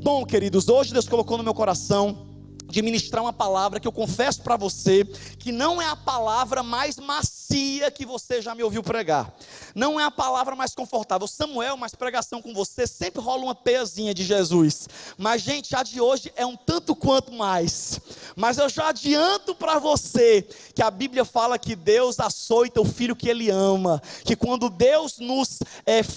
Bom, queridos, hoje Deus colocou no meu coração de ministrar uma palavra que eu confesso para você que não é a palavra mais macia que você já me ouviu pregar, não é a palavra mais confortável. Samuel, mais pregação com você, sempre rola uma peiazinha de Jesus, mas gente, a de hoje é um tanto quanto mais. Mas eu já adianto para você que a Bíblia fala que Deus açoita o filho que Ele ama, que quando Deus nos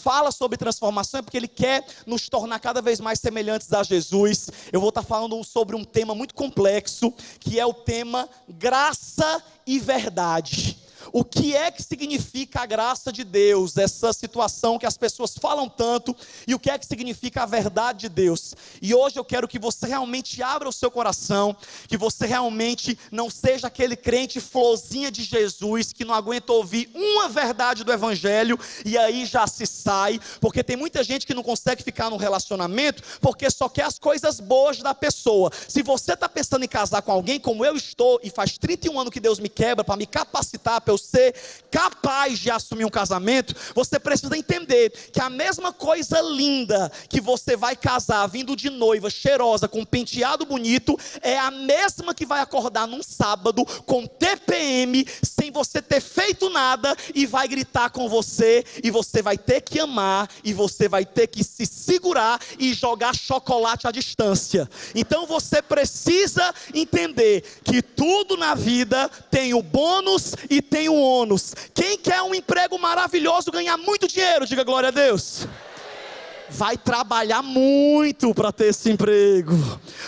fala sobre transformação é porque Ele quer nos tornar cada vez mais semelhantes a Jesus. Eu vou estar falando sobre um tema muito complexo, que é o tema graça e verdade. O que é que significa a graça de Deus, essa situação que as pessoas falam tanto, e o que é que significa a verdade de Deus? E hoje eu quero que você realmente abra o seu coração, que você realmente não seja aquele crente florzinha de Jesus, que não aguenta ouvir uma verdade do Evangelho, e aí já se sai, porque tem muita gente que não consegue ficar num relacionamento, porque só quer as coisas boas da pessoa. Se você está pensando em casar com alguém, como eu estou, e faz 31 anos que Deus me quebra, para me capacitar, para eu ser capaz de assumir um casamento, você precisa entender que a mesma coisa linda que você vai casar vindo de noiva, cheirosa, com um penteado bonito, é a mesma que vai acordar num sábado com TPM, sem você ter feito nada, e vai gritar com você, e você vai ter que amar, e você vai ter que se segurar e jogar chocolate à distância. Então você precisa entender que tudo na vida tem o bônus e tem o ônus. Quem quer um emprego maravilhoso, ganhar muito dinheiro, diga glória a Deus. Vai trabalhar muito para ter esse emprego.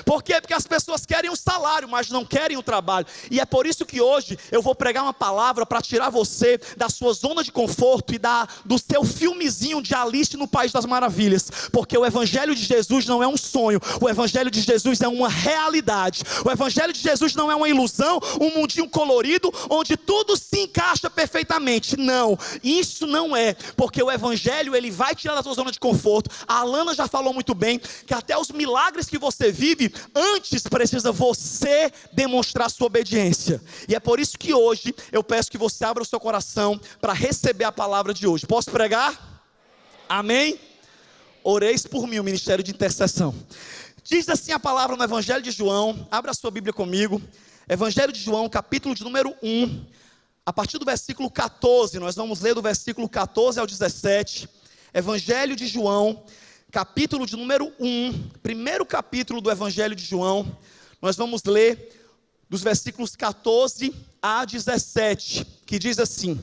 Por quê? Porque as pessoas querem um salário, mas não querem o trabalho. E é por isso que hoje eu vou pregar uma palavra para tirar você da sua zona de conforto e do seu filmezinho de Alice no País das Maravilhas. Porque o Evangelho de Jesus não é um sonho. O Evangelho de Jesus é uma realidade. O Evangelho de Jesus não é uma ilusão, um mundinho colorido onde tudo se encaixa perfeitamente. Não, isso não é. Porque o Evangelho, ele vai tirar da sua zona de conforto. A Alana já falou muito bem que até os milagres que você vive, antes precisa você demonstrar sua obediência. E é por isso que hoje eu peço que você abra o seu coração para receber a palavra de hoje. Posso pregar? Amém? Oreis por mim, o ministério de intercessão. Diz assim a palavra no Evangelho de João. Abra a sua Bíblia comigo. Evangelho de João, capítulo de número 1. A partir do versículo 14, nós vamos ler do versículo 14 ao 17. Evangelho de João, capítulo de número 1, primeiro capítulo do Evangelho de João. Nós vamos ler dos versículos 14 a 17, que diz assim: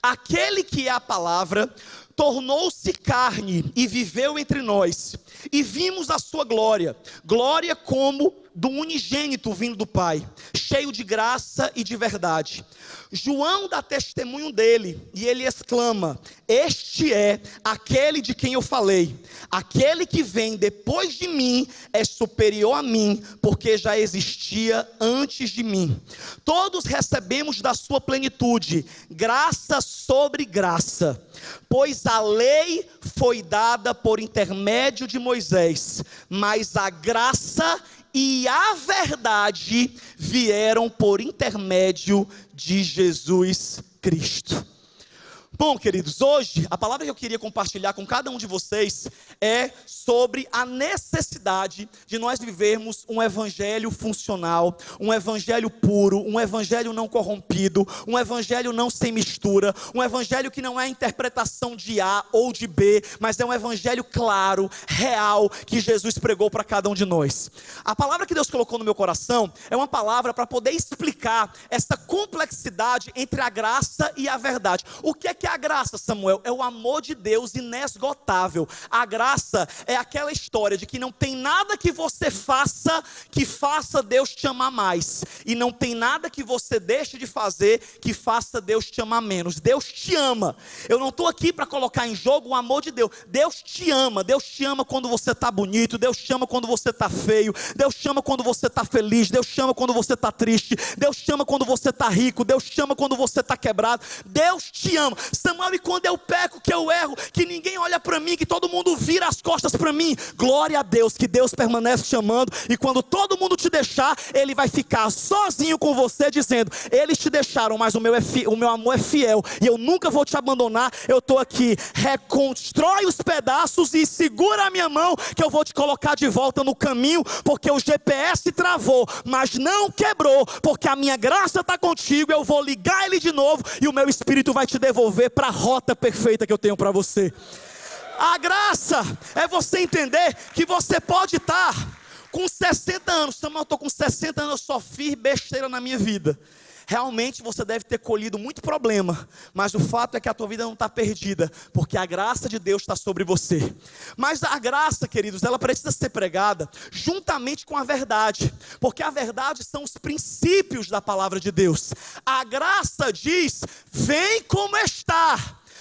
aquele que é a palavra tornou-se carne e viveu entre nós, e vimos a sua glória, glória como do unigênito vindo do Pai, cheio de graça e de verdade. João dá testemunho dele, e ele exclama: este é aquele de quem eu falei. Aquele que vem depois de mim é superior a mim, porque já existia antes de mim. Todos recebemos da sua plenitude, graça sobre graça. Pois a lei foi dada por intermédio de Moisés, mas a graça e a verdade vieram por intermédio de Jesus Cristo. Bom, queridos, hoje a palavra que eu queria compartilhar com cada um de vocês é sobre a necessidade de nós vivermos um evangelho funcional, um evangelho puro, um evangelho não corrompido, um evangelho não sem mistura, um evangelho que não é interpretação de A ou de B, mas é um evangelho claro, real, que Jesus pregou para cada um de nós. A palavra que Deus colocou no meu coração é uma palavra para poder explicar essa complexidade entre a graça e a verdade. O que é a graça, Samuel? É o amor de Deus inesgotável. A graça é aquela história de que não tem nada que você faça que faça Deus te amar mais, e não tem nada que você deixe de fazer que faça Deus te amar menos. Deus te ama. Eu não estou aqui para colocar em jogo o amor de Deus. Deus te ama. Deus te ama quando você está bonito, Deus te ama quando você está feio, Deus te ama quando você está feliz, Deus te ama quando você está triste, Deus te ama quando você está rico, Deus te ama quando você está quebrado. Deus te ama. Samuel, e quando eu peco, que eu erro, que ninguém olha para mim, que todo mundo vira as costas para mim, glória a Deus, que Deus permanece chamando, e quando todo mundo te deixar, Ele vai ficar sozinho com você, dizendo, eles te deixaram, mas o meu amor é fiel, e eu nunca vou te abandonar, eu estou aqui, reconstrói os pedaços, e segura a minha mão, que eu vou te colocar de volta no caminho, porque o GPS travou, mas não quebrou, porque a minha graça está contigo, eu vou ligar ele de novo, e o meu Espírito vai te devolver para a rota perfeita que eu tenho para você. A graça é você entender que você pode estar com 60 anos, Samuel, eu estou com 60 anos, eu só fiz besteira na minha vida. Realmente você deve ter colhido muito problema, mas o fato é que a tua vida não está perdida, porque a graça de Deus está sobre você. Mas a graça, queridos, ela precisa ser pregada juntamente com a verdade, porque a verdade são os princípios da palavra de Deus. A graça diz, vem como está.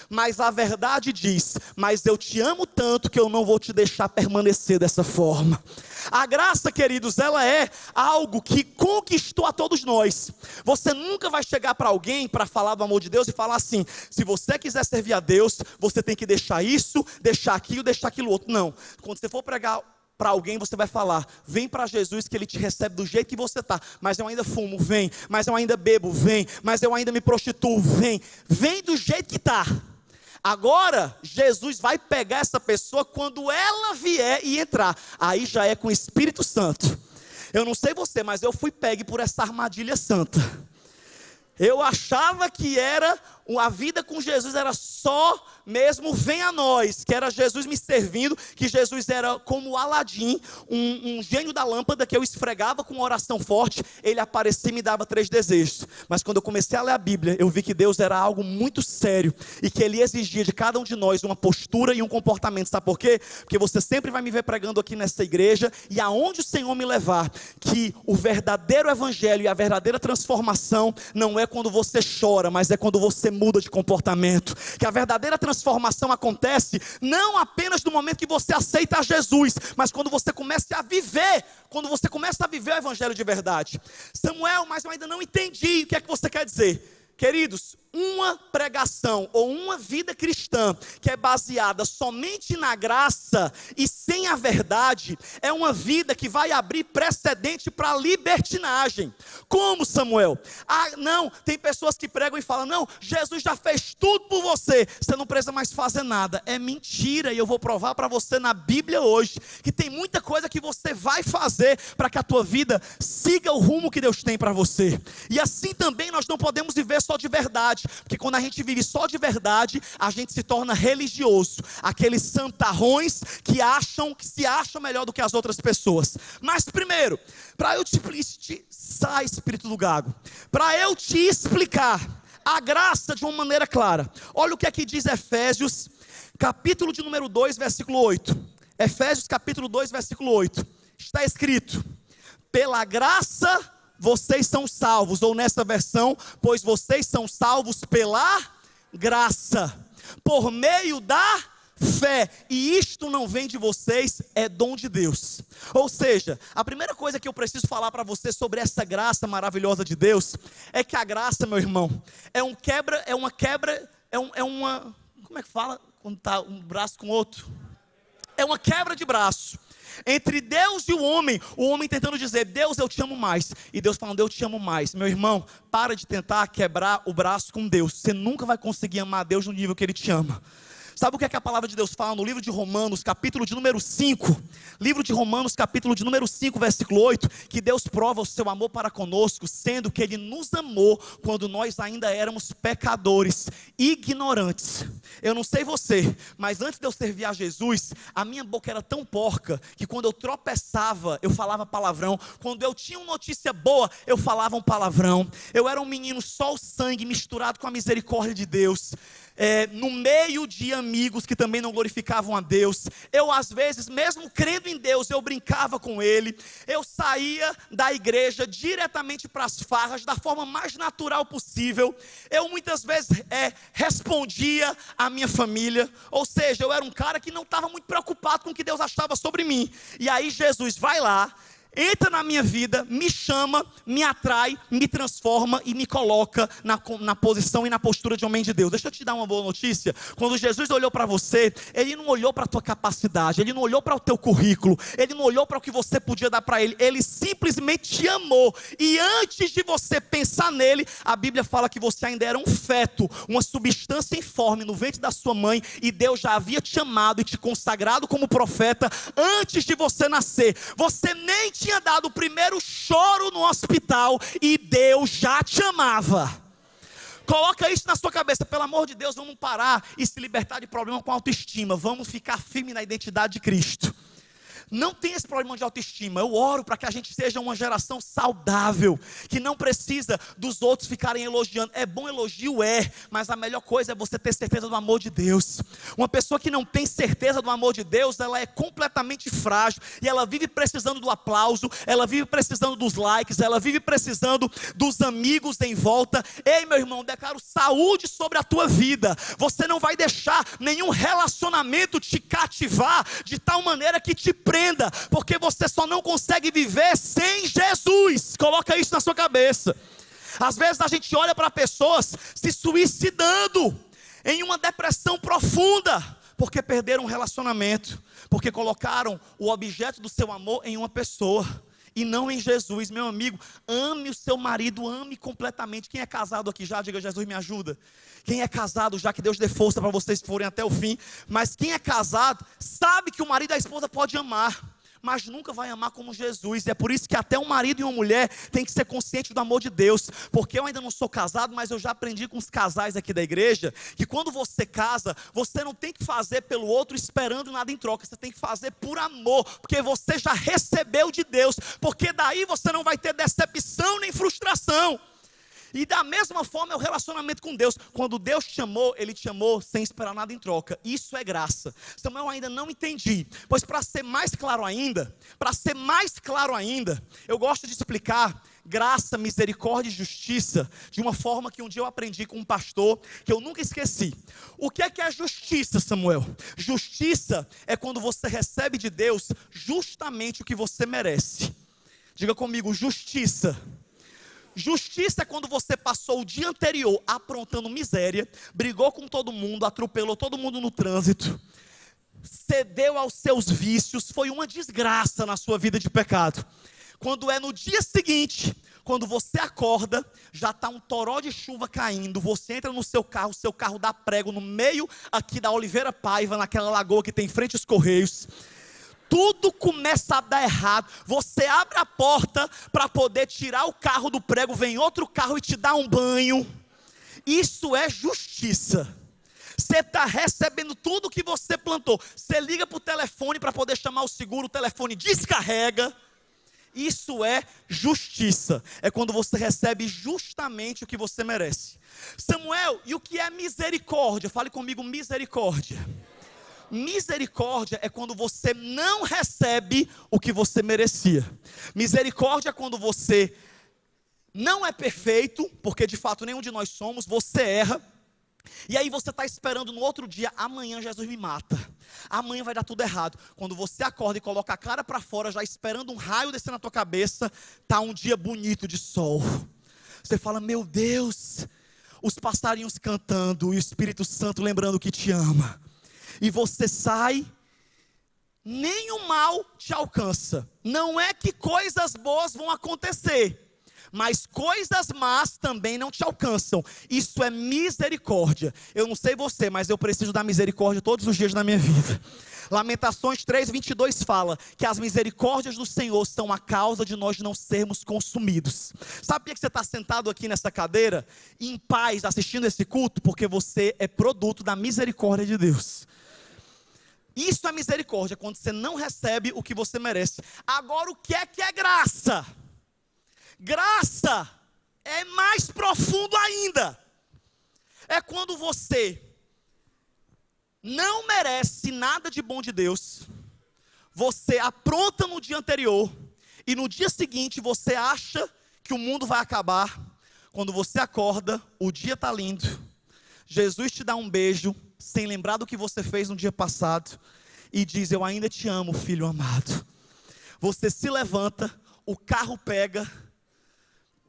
Mas a verdade diz, mas eu te amo tanto que eu não vou te deixar permanecer dessa forma. A graça, queridos, ela é algo que conquistou a todos nós. Você nunca vai chegar para alguém para falar do amor de Deus e falar assim, se você quiser servir a Deus, você tem que deixar isso, deixar aquilo, deixar aquilo outro. Não, quando você for pregar para alguém, você vai falar, vem para Jesus que Ele te recebe do jeito que você está. Mas eu ainda fumo, vem. Mas eu ainda bebo, vem. Mas eu ainda me prostituo, vem. Vem do jeito que está. Agora, Jesus vai pegar essa pessoa quando ela vier e entrar. Aí já é com o Espírito Santo. Eu não sei você, mas eu fui pegue por essa armadilha santa. Eu achava que a vida com Jesus era só mesmo vem a nós, que era Jesus me servindo, que Jesus era como Aladim, um gênio da lâmpada que eu esfregava com uma oração forte, ele aparecia e me dava 3 desejos. Mas quando eu comecei a ler a Bíblia, eu vi que Deus era algo muito sério e que Ele exigia de cada um de nós uma postura e um comportamento. Sabe por quê? Porque você sempre vai me ver pregando aqui nessa igreja e aonde o Senhor me levar, que o verdadeiro evangelho e a verdadeira transformação não é quando você chora, mas é quando você muda de comportamento. Que a verdadeira transformação acontece não apenas no momento que você aceita Jesus, mas quando você começa a viver, o evangelho de verdade. Samuel, mas eu ainda não entendi o que é que você quer dizer. Queridos, uma pregação ou uma vida cristã que é baseada somente na graça e sem a verdade, é uma vida que vai abrir precedente para libertinagem. Como, Samuel? Não, tem pessoas que pregam e falam, não, Jesus já fez tudo por você, você não precisa mais fazer nada. É mentira, e eu vou provar para você na Bíblia hoje, que tem muita coisa que você vai fazer para que a tua vida siga o rumo que Deus tem para você. E assim também nós não podemos viver só de verdade, porque quando a gente vive só de verdade, a gente se torna religioso, aqueles santarrões que se acham melhor do que as outras pessoas. Mas primeiro, para eu sai Espírito do Gago, para eu te explicar a graça de uma maneira clara, olha o que aqui diz Efésios, capítulo de número 2, versículo 8. Efésios capítulo 2, versículo 8, está escrito, pela graça vocês são salvos, ou nessa versão, pois vocês são salvos pela graça, por meio da fé, e isto não vem de vocês, é dom de Deus. Ou seja, a primeira coisa que eu preciso falar para você sobre essa graça maravilhosa de Deus, é que a graça, meu irmão, como é que fala, quando está um braço com o outro? É uma quebra de braço entre Deus e o homem tentando dizer, Deus eu te amo mais, e Deus falando, eu te amo mais. Meu irmão, para de tentar quebrar o braço com Deus, você nunca vai conseguir amar Deus no nível que Ele te ama. Sabe o que é que a palavra de Deus fala no livro de Romanos, capítulo de número 5? Livro de Romanos, capítulo de número 5, versículo 8, que Deus prova o seu amor para conosco, sendo que Ele nos amou quando nós ainda éramos pecadores, ignorantes. Eu não sei você, mas antes de eu servir a Jesus, a minha boca era tão porca, que quando eu tropeçava, eu falava palavrão. Quando eu tinha uma notícia boa, eu falava um palavrão. Eu era um menino só o sangue misturado com a misericórdia de Deus. No meio de amigos que também não glorificavam a Deus, eu às vezes, mesmo crendo em Deus, eu brincava com Ele, eu saía da igreja diretamente para as farras, da forma mais natural possível, eu muitas vezes respondia à minha família, ou seja, eu era um cara que não estava muito preocupado com o que Deus achava sobre mim, e aí Jesus vai lá, entra na minha vida, me chama, me atrai, me transforma e me coloca na posição e na postura de homem de Deus. Deixa eu te dar uma boa notícia. Quando Jesus olhou para você, Ele não olhou para a tua capacidade, Ele não olhou para o teu currículo, Ele não olhou para o que você podia dar para Ele, Ele simplesmente te amou. E antes de você pensar nele, a Bíblia fala que você ainda era um feto, uma substância informe no ventre da sua mãe, e Deus já havia te amado e te consagrado como profeta antes de você nascer. Você nem tinha dado o primeiro choro no hospital e Deus já te amava. Coloca isso na sua cabeça, pelo amor de Deus, vamos parar e se libertar de problema com autoestima. Vamos ficar firme na identidade de Cristo. Não tem esse problema de autoestima. Eu oro para que a gente seja uma geração saudável, que não precisa dos outros ficarem elogiando. É bom elogio, mas a melhor coisa é você ter certeza do amor de Deus. Uma pessoa que não tem certeza do amor de Deus, ela é completamente frágil, e ela vive precisando do aplauso, ela vive precisando dos likes, ela vive precisando dos amigos em volta. Ei, meu irmão, declaro saúde sobre a tua vida. Você não vai deixar nenhum relacionamento te cativar de tal maneira que te prenda, porque você só não consegue viver sem Jesus. Coloca isso na sua cabeça. Às vezes a gente olha para pessoas se suicidando em uma depressão profunda, porque perderam um relacionamento, porque colocaram o objeto do seu amor em uma pessoa e não em Jesus. Meu amigo, ame o seu marido, ame completamente. Quem é casado aqui já, diga: Jesus me ajuda. Quem é casado já, que Deus dê força para vocês forem até o fim. Mas quem é casado sabe que o marido e a esposa pode amar, mas nunca vai amar como Jesus. E é por isso que até um marido e uma mulher tem que ser consciente do amor de Deus. Porque eu ainda não sou casado, mas eu já aprendi com os casais aqui da igreja, que quando você casa, você não tem que fazer pelo outro esperando nada em troca. Você tem que fazer por amor, porque você já recebeu de Deus. Porque daí você não vai ter decepção nem frustração. E da mesma forma é o relacionamento com Deus. Quando Deus te chamou, Ele te chamou sem esperar nada em troca. Isso é graça. Samuel, ainda não entendi. Pois para ser mais claro ainda, eu gosto de explicar graça, misericórdia e justiça de uma forma que um dia eu aprendi com um pastor, que eu nunca esqueci. O que é justiça, Samuel? Justiça é quando você recebe de Deus justamente o que você merece. Diga comigo: justiça. Justiça é quando você passou o dia anterior aprontando miséria, brigou com todo mundo, atropelou todo mundo no trânsito, cedeu aos seus vícios, foi uma desgraça na sua vida de pecado. Quando é no dia seguinte, quando você acorda, já está um toró de chuva caindo, você entra no seu carro dá prego no meio aqui da Oliveira Paiva, naquela lagoa que tem em frente aos Correios. Tudo começa a dar errado. Você abre a porta para poder tirar o carro do prego, vem outro carro e te dá um banho. Isso é justiça. Você está recebendo tudo que você plantou. Você liga para o telefone para poder chamar o seguro, o telefone descarrega. Isso é justiça. É quando você recebe justamente o que você merece. Samuel, e o que é misericórdia? Fale comigo: misericórdia. Misericórdia é quando você não recebe o que você merecia. Misericórdia é quando você não é perfeito, porque de fato nenhum de nós somos, você erra, e aí você está esperando no outro dia: amanhã Jesus me mata, amanhã vai dar tudo errado. Quando você acorda e coloca a cara para fora, já esperando um raio descer na tua cabeça, está um dia bonito de sol. Você fala: meu Deus, os passarinhos cantando e o Espírito Santo lembrando que te ama. E você sai, nem o mal te alcança. Não é que coisas boas vão acontecer, mas coisas más também não te alcançam. Isso é misericórdia. Eu não sei você, mas eu preciso da misericórdia todos os dias da minha vida. Lamentações 3:22 fala que as misericórdias do Senhor são a causa de nós não sermos consumidos. Sabia que você está sentado aqui nessa cadeira, em paz, assistindo esse culto? Porque você é produto da misericórdia de Deus. Isso é misericórdia, quando você não recebe o que você merece. Agora, o que é graça? Graça é mais profundo ainda. É quando você não merece nada de bom de Deus, você apronta no dia anterior, e no dia seguinte você acha que o mundo vai acabar. Quando você acorda, o dia está lindo, Jesus te dá um beijo, sem lembrar do que você fez no dia passado, e diz: eu ainda te amo, filho amado. Você se levanta, o carro pega,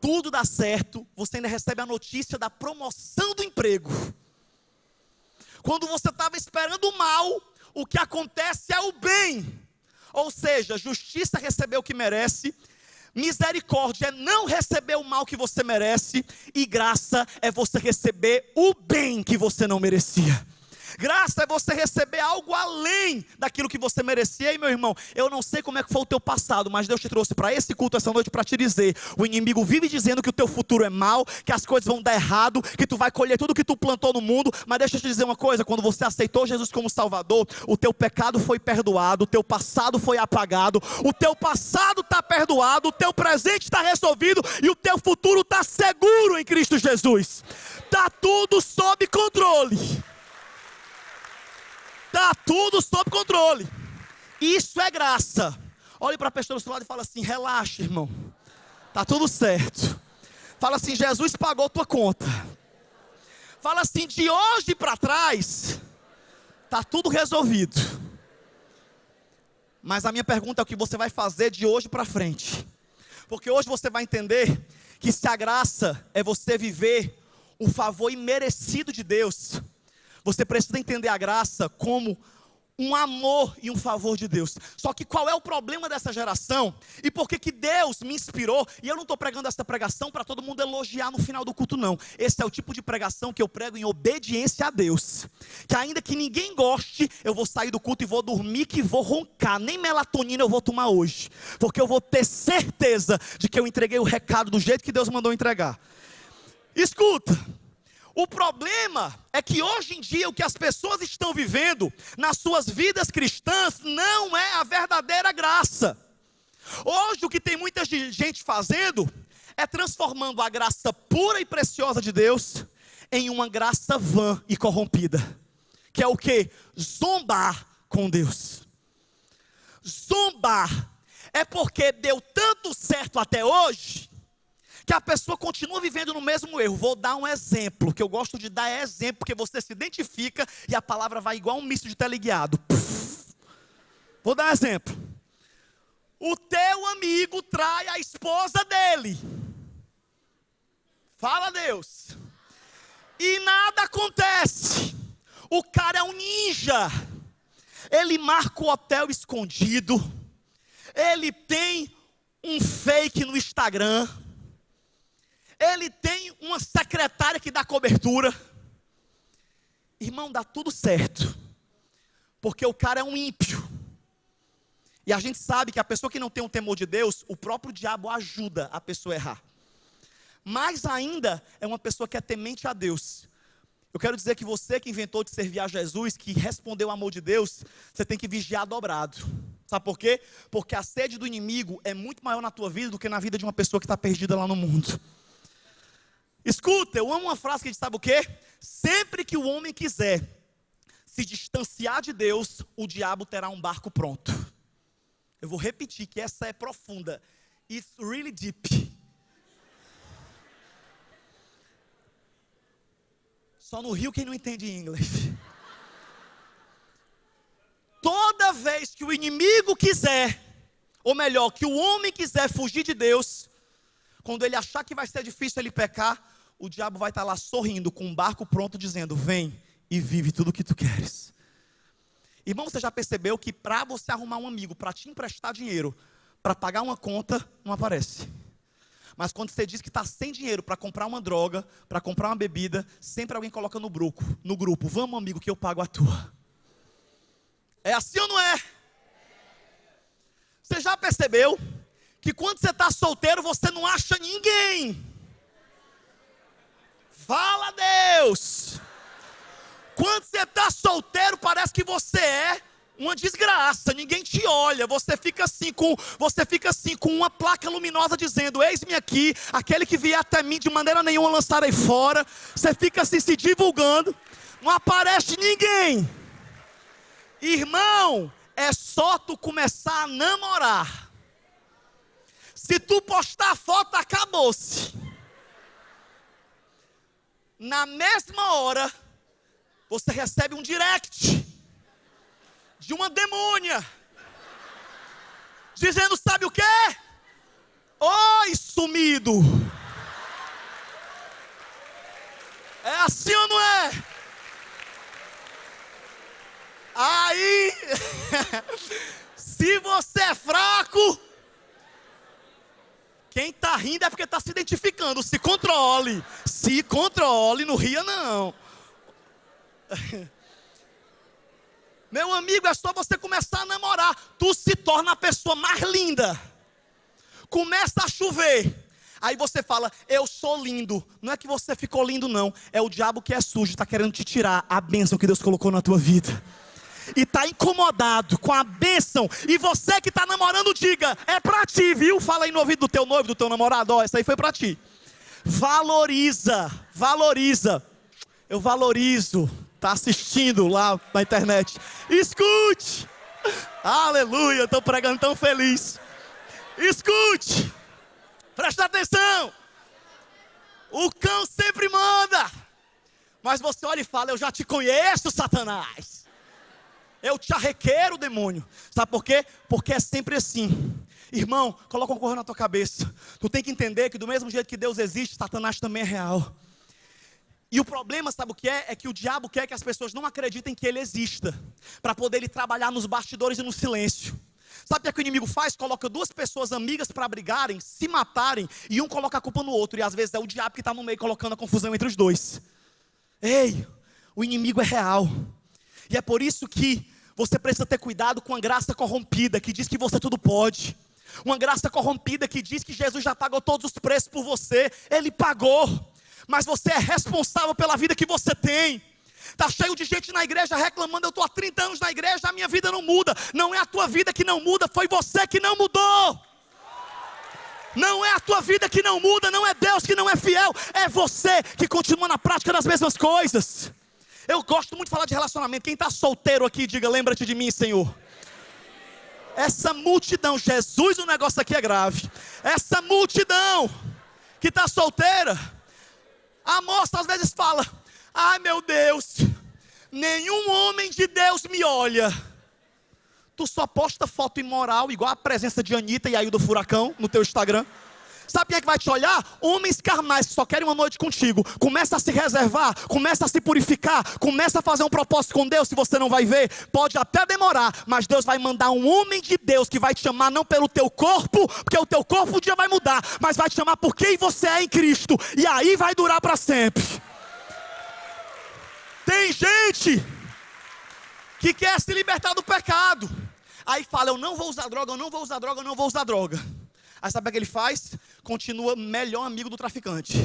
tudo dá certo, você ainda recebe a notícia da promoção do emprego. Quando você estava esperando o mal, o que acontece é o bem. Ou seja, justiça é receber o que merece, misericórdia é não receber o mal que você merece, e graça é você receber o bem que você não merecia. Graça é você receber algo além daquilo que você merecia. E meu irmão, eu não sei como é que foi o teu passado, mas Deus te trouxe para esse culto essa noite para te dizer: o inimigo vive dizendo que o teu futuro é mau, que as coisas vão dar errado, que tu vai colher tudo que tu plantou no mundo. Mas deixa eu te dizer uma coisa: quando você aceitou Jesus como Salvador, o teu pecado foi perdoado, o teu passado foi apagado, o teu passado está perdoado, o teu presente está resolvido e o teu futuro está seguro em Cristo Jesus. Está tudo sob controle. Está tudo sob controle. Isso é graça. Olhe para a pessoa do seu lado e fala assim: relaxa, irmão, está tudo certo. Fala assim: Jesus pagou tua conta. Fala assim: de hoje para trás está tudo resolvido. Mas a minha pergunta é: o que você vai fazer de hoje para frente? Porque hoje você vai entender que se a graça é você viver o favor imerecido de Deus, você precisa entender a graça como um amor e um favor de Deus. Só que qual é o problema dessa geração? E por que Deus me inspirou? E eu não estou pregando essa pregação para todo mundo elogiar no final do culto, não. Esse é o tipo de pregação que eu prego em obediência a Deus. Que ainda que ninguém goste, eu vou sair do culto e vou dormir, que vou roncar. Nem melatonina eu vou tomar hoje. Porque eu vou ter certeza de que eu entreguei o recado do jeito que Deus mandou entregar. Escuta. O problema é que hoje em dia o que as pessoas estão vivendo nas suas vidas cristãs não é a verdadeira graça. Hoje o que tem muita gente fazendo é transformando a graça pura e preciosa de Deus em uma graça vã e corrompida. Que é o quê? Zombar com Deus. Zombar é porque deu tanto certo até hoje que a pessoa continua vivendo no mesmo erro. Vou dar um exemplo, que eu gosto de dar exemplo, porque você se identifica e a palavra vai igual um misto de teleguiado. Vou dar um exemplo. O teu amigo trai a esposa dele. Fala, Deus. E nada acontece. O cara é um ninja. Ele marca o hotel escondido. Ele tem um fake no Instagram. Ele tem uma secretária que dá cobertura. Irmão, dá tudo certo. Porque o cara é um ímpio. E a gente sabe que a pessoa que não tem um temor de Deus, o próprio diabo ajuda a pessoa a errar. Mais ainda, é uma pessoa que é temente a Deus. Eu quero dizer que você que inventou de servir a Jesus, que respondeu ao amor de Deus, você tem que vigiar dobrado. Sabe por quê? Porque a sede do inimigo é muito maior na tua vida do que na vida de uma pessoa que está perdida lá no mundo. Escuta, eu amo uma frase que a gente sabe o quê? Sempre que o homem quiser se distanciar de Deus, o diabo terá um barco pronto. Eu vou repetir que essa é profunda. It's really deep. Só no Rio quem não entende inglês. Toda vez que o inimigo quiser, ou melhor, que o homem quiser fugir de Deus, quando ele achar que vai ser difícil ele pecar, o diabo vai estar lá sorrindo, com um barco pronto, dizendo: vem e vive tudo o que tu queres. Irmão, você já percebeu que para você arrumar um amigo, para te emprestar dinheiro, para pagar uma conta, não aparece. Mas quando você diz que está sem dinheiro para comprar uma droga, para comprar uma bebida, sempre alguém coloca no grupo: vamos, amigo, que eu pago a tua. É assim ou não é? Você já percebeu que quando você está solteiro, você não acha ninguém? Fala, Deus. Quando você está solteiro, parece que você é uma desgraça, ninguém te olha, você fica assim com uma placa luminosa dizendo: eis-me aqui, aquele que vier até mim de maneira nenhuma lançarei fora. Você fica assim se divulgando, não aparece ninguém. Irmão, é só tu começar a namorar. Se tu postar foto, acabou-se. Na mesma hora, você recebe um direct de uma demônia, dizendo: sabe o quê? assumido. É assim ou não é? Aí, se você é fraco, quem está rindo é porque está se identificando. Se controle, não ria não. Meu amigo, é só você começar a namorar, tu se torna a pessoa mais linda. Começa a chover, aí você fala, eu sou lindo. Não é que você ficou lindo não, é o diabo que é sujo, está querendo te tirar a bênção que Deus colocou na tua vida. E está incomodado com a bênção. E você que está namorando, diga, é para ti, viu? Fala aí no ouvido do teu noivo, do teu namorado, ó, essa aí foi para ti. Valoriza. Eu valorizo. Está assistindo lá na internet. Escute. Aleluia, estou pregando tão feliz. Escute. Presta atenção. O cão sempre manda. Mas você olha e fala, eu já te conheço, Satanás. Eu te arrequeiro, demônio. Sabe por quê? Porque é sempre assim. Irmão, coloca uma coisa na tua cabeça. Tu tem que entender que do mesmo jeito que Deus existe, Satanás também é real. E o problema, sabe o que é? É que o diabo quer que as pessoas não acreditem que ele exista, para poder ele trabalhar nos bastidores e no silêncio. Sabe o que é que o inimigo faz? Coloca duas pessoas amigas para brigarem, se matarem, e um coloca a culpa no outro. E às vezes é o diabo que está no meio colocando a confusão entre os dois. Ei, o inimigo é real. E é por isso que você precisa ter cuidado com a graça corrompida, que diz que você tudo pode. Uma graça corrompida que diz que Jesus já pagou todos os preços por você. Ele pagou, mas você é responsável pela vida que você tem. Está cheio de gente na igreja reclamando, eu estou há 30 anos na igreja, a minha vida não muda. Não é a tua vida que não muda, foi você que não mudou. Não é a tua vida que não muda, não é Deus que não é fiel. É você que continua na prática das mesmas coisas. Eu gosto muito de falar de relacionamento. Quem está solteiro aqui, diga, lembra-te de mim, Senhor. Essa multidão, Jesus, o negócio aqui é grave. Essa multidão que está solteira, a moça às vezes fala, ai meu Deus, nenhum homem de Deus me olha. Tu só posta foto imoral, igual a presença de Anitta e aí do Furacão no teu Instagram. Sabe quem é que vai te olhar? Homens carnais que só querem uma noite contigo. Começa a se reservar, começa a se purificar, começa a fazer um propósito com Deus. Se você não vai ver, pode até demorar, mas Deus vai mandar um homem de Deus que vai te chamar não pelo teu corpo, porque o teu corpo um dia vai mudar, mas vai te chamar por quem você é em Cristo, e aí vai durar para sempre. Tem gente que quer se libertar do pecado, aí fala, eu não vou usar droga, eu não vou usar droga, eu não vou usar droga. Aí sabe o que ele faz? Continua melhor amigo do traficante.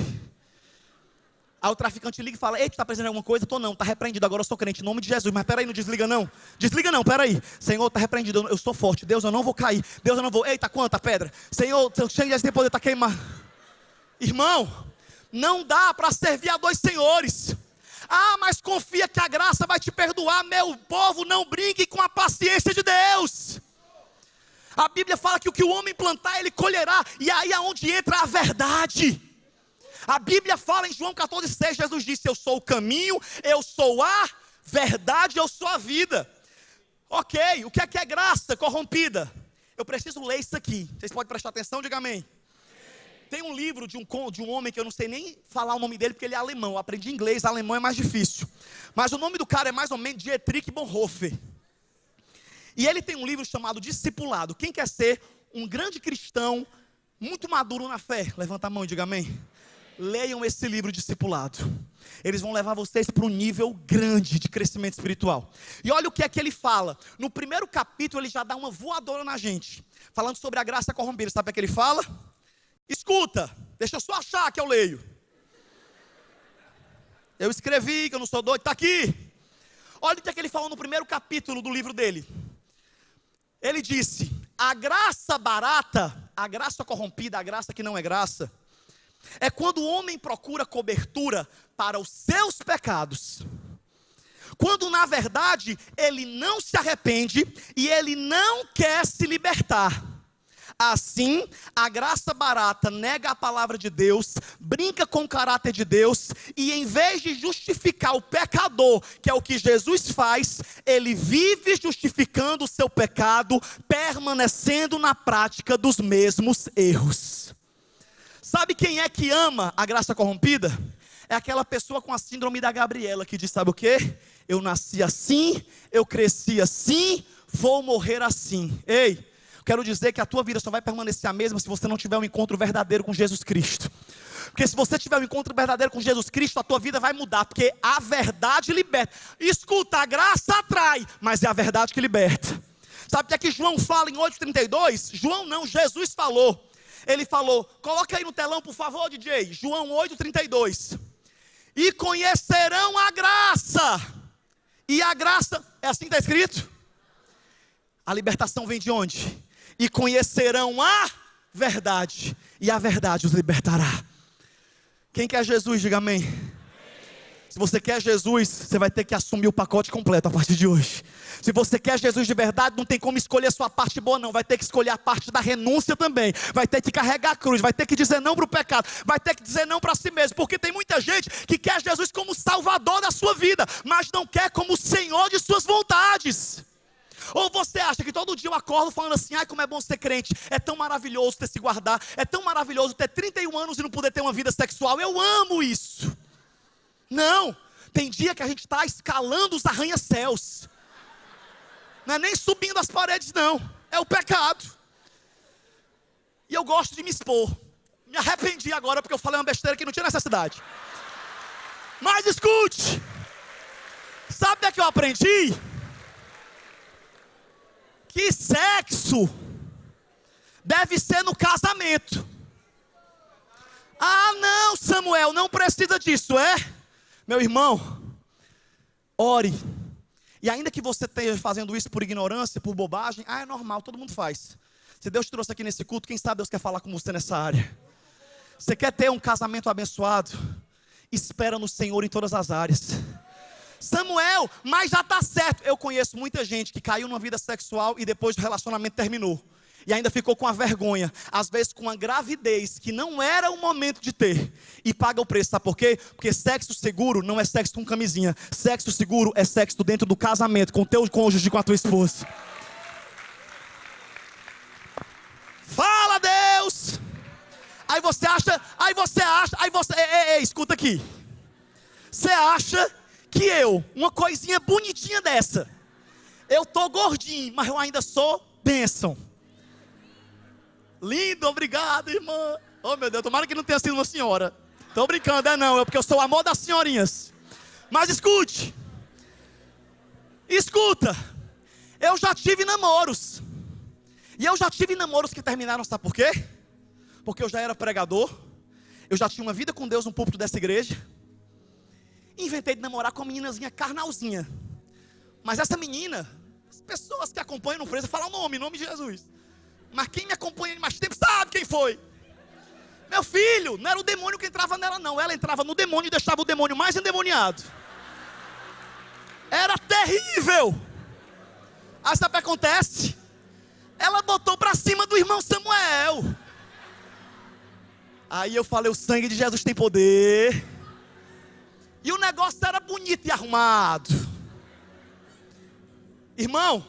Aí o traficante liga e fala, ei, tu está precisando de alguma coisa? Tô não, está repreendido, agora eu sou crente, em nome de Jesus. Mas peraí, não desliga não. Desliga não, peraí. Senhor, está repreendido, eu sou forte. Deus, eu não vou cair. Deus, eu não vou. Eita, quanta pedra. Senhor, seu cheio de poder está queimando. Irmão, não dá para servir a dois senhores. Ah, mas confia que a graça vai te perdoar. Meu povo, não brinque com a paciência de Deus. A Bíblia fala que o que o homem plantar, ele colherá. E aí é onde entra a verdade. A Bíblia fala em João 14,6, Jesus disse, eu sou o caminho, eu sou a verdade, eu sou a vida. Ok, o que é graça corrompida? Eu preciso ler isso aqui. Vocês podem prestar atenção, diga amém. Tem um livro de um homem que eu não sei nem falar o nome dele, porque ele é alemão. Eu aprendi inglês, alemão é mais difícil. Mas o nome do cara é mais ou menos Dietrich Bonhoeffer. E ele tem um livro chamado Discipulado. Quem quer ser um grande cristão, muito maduro na fé? Levanta a mão e diga amém. Leiam esse livro Discipulado. Eles vão levar vocês para um nível grande de crescimento espiritual. E olha o que é que ele fala. No primeiro capítulo ele já dá uma voadora na gente. Falando sobre a graça corrompida. Sabe o que ele fala? Escuta, deixa eu só achar que eu leio. Eu escrevi, que eu não sou doido, está aqui. Olha o que é que ele falou no primeiro capítulo do livro dele. Ele disse, a graça barata, a graça corrompida, a graça que não é graça, é quando o homem procura cobertura para os seus pecados, quando na verdade ele não se arrepende e ele não quer se libertar. Assim, a graça barata nega a palavra de Deus, brinca com o caráter de Deus, e em vez de justificar o pecador, que é o que Jesus faz, ele vive justificando o seu pecado, permanecendo na prática dos mesmos erros. Sabe quem é que ama a graça corrompida? É aquela pessoa com a síndrome da Gabriela, que diz, sabe o quê? Eu nasci assim, eu cresci assim, vou morrer assim. Ei, quero dizer que a tua vida só vai permanecer a mesma se você não tiver um encontro verdadeiro com Jesus Cristo. Porque se você tiver um encontro verdadeiro com Jesus Cristo, a tua vida vai mudar, porque a verdade liberta. Escuta, a graça atrai, mas é a verdade que liberta. Sabe o que é que João fala em 8,32? João não, Jesus falou. Ele falou, coloca aí no telão por favor, DJ, João 8,32. E conhecerão a graça. E a graça, é assim que está escrito? A libertação vem de onde? E conhecerão a verdade, e a verdade os libertará. Quem quer Jesus, diga amém. Se você quer Jesus, você vai ter que assumir o pacote completo a partir de hoje. Se você quer Jesus de verdade, não tem como escolher a sua parte boa não. Vai ter que escolher a parte da renúncia também. Vai ter que carregar a cruz, vai ter que dizer não para o pecado. Vai ter que dizer não para si mesmo. Porque tem muita gente que quer Jesus como Salvador da sua vida, mas não quer como Senhor de suas vontades. Ou você acha que todo dia eu acordo falando assim, ai como é bom ser crente, é tão maravilhoso ter se guardar, é tão maravilhoso ter 31 anos e não poder ter uma vida sexual, eu amo isso. Não, tem dia que a gente está escalando os arranha-céus, não é nem subindo as paredes não, é o pecado. E eu gosto de me expor, me arrependi agora porque eu falei uma besteira que não tinha necessidade. Mas escute, sabe o que eu aprendi? Que sexo deve ser no casamento. Ah não, Samuel, não precisa disso, é? Meu irmão, ore. E ainda que você esteja fazendo isso por ignorância, por bobagem, é normal, todo mundo faz. Se Deus te trouxe aqui nesse culto, quem sabe Deus quer falar com você nessa área. Você quer ter um casamento abençoado? Espera no Senhor em todas as áreas. Samuel, mas já está certo. Eu conheço muita gente que caiu numa vida sexual e depois do relacionamento terminou. E ainda ficou com a vergonha, às vezes com uma gravidez que não era o momento de ter. E paga o preço, sabe por quê? Porque sexo seguro não é sexo com camisinha. Sexo seguro é sexo dentro do casamento, com o teu cônjuge, com a tua esposa. Fala Deus! Aí você acha, escuta aqui. Você acha que eu, uma coisinha bonitinha dessa, eu tô gordinho, mas eu ainda sou bênção. Lindo, obrigado, irmã. Oh meu Deus, tomara que não tenha sido uma senhora. Tô brincando, não, é porque eu sou o amor das senhorinhas. Mas escute, escuta, eu já tive namoros. E eu já tive namoros que terminaram, sabe por quê? Porque eu já era pregador, eu já tinha uma vida com Deus no púlpito dessa igreja. Inventei de namorar com uma meninazinha carnalzinha. Mas essa menina, as pessoas que acompanham não precisam falar o nome, em nome de Jesus. Mas quem me acompanha há mais tempo sabe quem foi. Meu filho, não era o demônio que entrava nela não. Ela entrava no demônio e deixava o demônio mais endemoniado. Era terrível. Aí sabe o que acontece? Ela botou pra cima do irmão Samuel. Aí eu falei, o sangue de Jesus tem poder. E o negócio era bonito e arrumado. Irmão,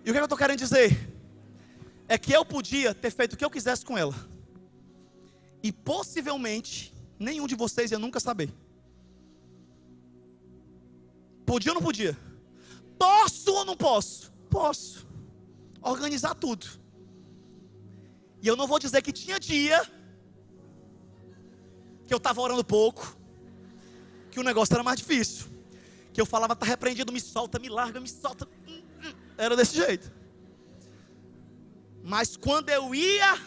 e o que eu estou querendo dizer? É que eu podia ter feito o que eu quisesse com ela. E possivelmente, nenhum de vocês ia nunca saber. Podia ou não podia? Posso ou não posso? Posso. Organizar tudo. E eu não vou dizer que tinha dia que eu estava orando pouco, que o negócio era mais difícil, que eu falava, está repreendido, me solta, me larga, me solta. Era desse jeito. Mas quando eu ia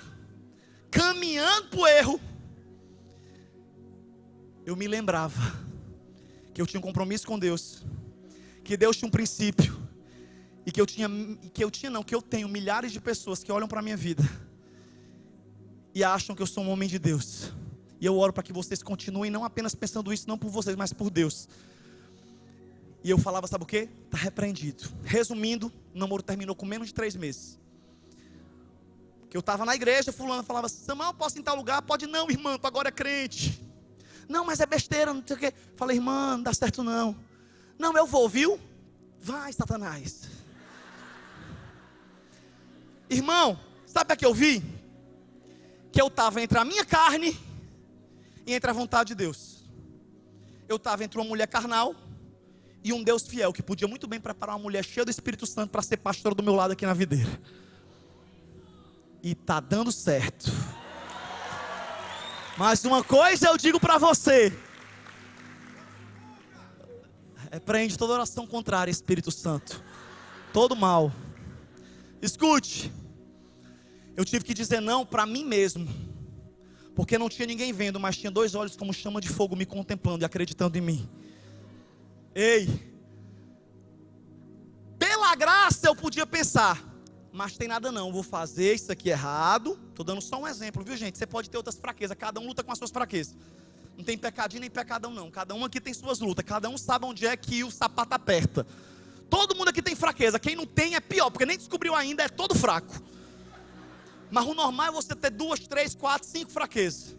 caminhando para o erro, eu me lembrava que eu tinha um compromisso com Deus, que Deus tinha um princípio, e que eu tenho milhares de pessoas que olham para a minha vida e acham que eu sou um homem de Deus. E eu oro para que vocês continuem não apenas pensando isso, não por vocês, mas por Deus. E eu falava, sabe o quê? Está repreendido. Resumindo, o namoro terminou com menos de 3 meses. Que eu estava na igreja, fulano falava, Samuel, posso ir em tal lugar? Pode não, irmã, tu agora é crente. Não, mas é besteira, não sei o quê. Falei, irmã, não dá certo não. Não, eu vou, viu? Vai, Satanás. Irmão, sabe o que eu vi? que eu estava entre a minha carne e entre a vontade de Deus. Eu estava entre uma mulher carnal e um Deus fiel, que podia muito bem preparar uma mulher cheia do Espírito Santo para ser pastora do meu lado aqui na videira. E está dando certo. Mas uma coisa eu digo para você: repreende toda oração contrária, Espírito Santo, todo mal. Escute, eu tive que dizer não para mim mesmo, porque não tinha ninguém vendo, mas tinha 2 olhos como chama de fogo me contemplando e acreditando em mim. Ei, pela graça eu podia pensar, mas tem nada não, vou fazer isso aqui errado. Estou dando só um exemplo, viu gente? Você pode ter outras fraquezas, cada um luta com as suas fraquezas. Não tem pecadinho nem pecadão não, cada um aqui tem suas lutas, cada um sabe onde é que o sapato aperta. Todo mundo aqui tem fraqueza, quem não tem é pior, porque nem descobriu ainda, é todo fraco. Mas o normal é você ter 2, 3, 4, 5 fraquezas.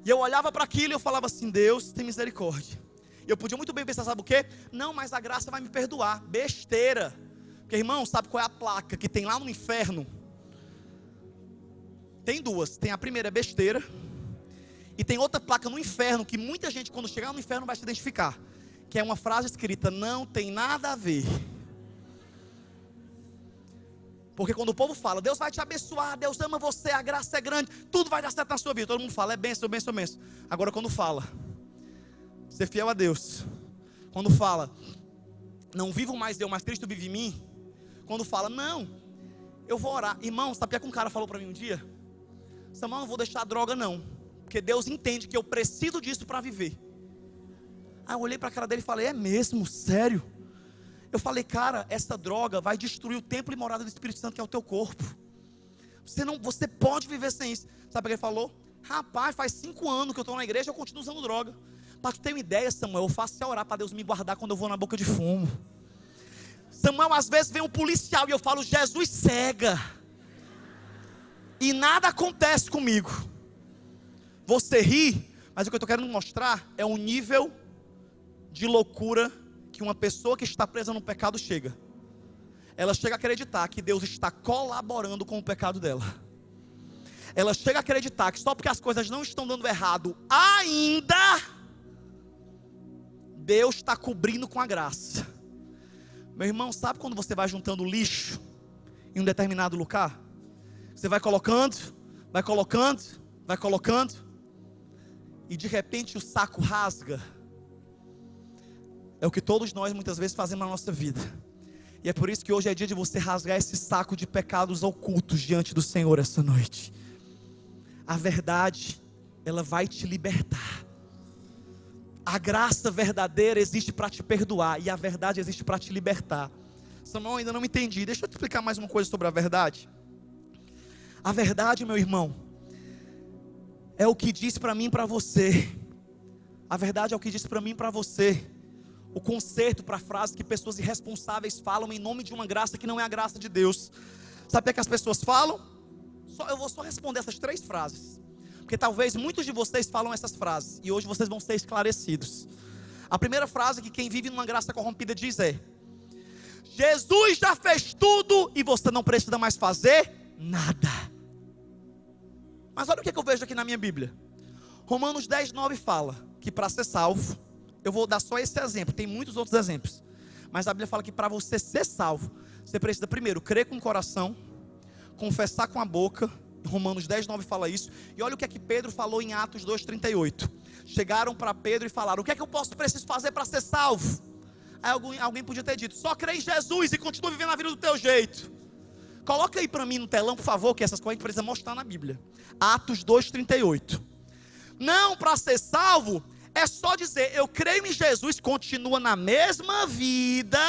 E eu olhava para aquilo e eu falava assim: Deus tem misericórdia. E eu podia muito bem pensar, sabe o quê? Não, mas a graça vai me perdoar. Besteira. Porque irmão, sabe qual é a placa que tem lá no inferno? Tem 2, tem a primeira, é besteira. E tem outra placa no inferno, que muita gente quando chegar no inferno vai se identificar, que é uma frase escrita: não tem nada a ver. Porque quando o povo fala, Deus vai te abençoar, Deus ama você, a graça é grande, tudo vai dar certo na sua vida, todo mundo fala, é bênção, bênção, bênção. Agora quando fala, ser fiel a Deus, quando fala, não vivo mais eu, mas Cristo vive em mim, quando fala, não, eu vou orar. Irmão, sabe o que um cara falou para mim um dia? Samuel, não vou deixar a droga não, porque Deus entende que eu preciso disso para viver. Aí eu olhei para a cara dele e falei, é mesmo? Sério? Eu falei, cara, essa droga vai destruir o templo e morada do Espírito Santo, que é o teu corpo. Você pode viver sem isso. Sabe o que ele falou? Rapaz, faz 5 anos que eu estou na igreja e eu continuo usando droga. Para tu ter uma ideia, Samuel, eu faço é orar para Deus me guardar quando eu vou na boca de fumo. Samuel, às vezes vem um policial e eu falo, Jesus cega. E nada acontece comigo. Você ri, mas o que eu estou querendo mostrar é um nível de loucura que uma pessoa que está presa no pecado chega. Ela chega a acreditar que Deus está colaborando com o pecado dela. Ela chega a acreditar que só porque as coisas não estão dando errado ainda, Deus está cobrindo com a graça. Meu irmão, sabe quando você vai juntando lixo em um determinado lugar? Você vai colocando, vai colocando, vai colocando, e de repente o saco rasga. É o que todos nós muitas vezes fazemos na nossa vida. E é por isso que hoje é dia de você rasgar esse saco de pecados ocultos diante do Senhor essa noite. A verdade, ela vai te libertar. A graça verdadeira existe para te perdoar, e a verdade existe para te libertar. Samuel, ainda não entendi. Deixa eu te explicar mais uma coisa sobre a verdade. A verdade, meu irmão, é o que diz para mim e para você. A verdade é o que diz para mim e para você. O conserto para a frase que pessoas irresponsáveis falam em nome de uma graça que não é a graça de Deus. Sabe o que as pessoas falam? Eu vou só responder essas 3 frases, porque talvez muitos de vocês falam essas frases, e hoje vocês vão ser esclarecidos. A primeira frase que quem vive numa graça corrompida diz é: Jesus já fez tudo e você não precisa mais fazer nada. Mas olha o que eu vejo aqui na minha Bíblia. Romanos 10:9 fala que para ser salvo, eu vou dar só esse exemplo, tem muitos outros exemplos, mas a Bíblia fala que para você ser salvo, você precisa primeiro crer com o coração, confessar com a boca. Romanos 10:9 fala isso. E olha o que é que Pedro falou em Atos 2:38. Chegaram para Pedro e falaram: o que é que eu preciso fazer para ser salvo? Aí alguém podia ter dito: só crê em Jesus e continua vivendo a vida do teu jeito. Coloca aí para mim no telão, por favor, que essas coisas a gente precisa mostrar na Bíblia. Atos 2:38. Não, para ser salvo é só dizer: eu creio em Jesus, continua na mesma vida,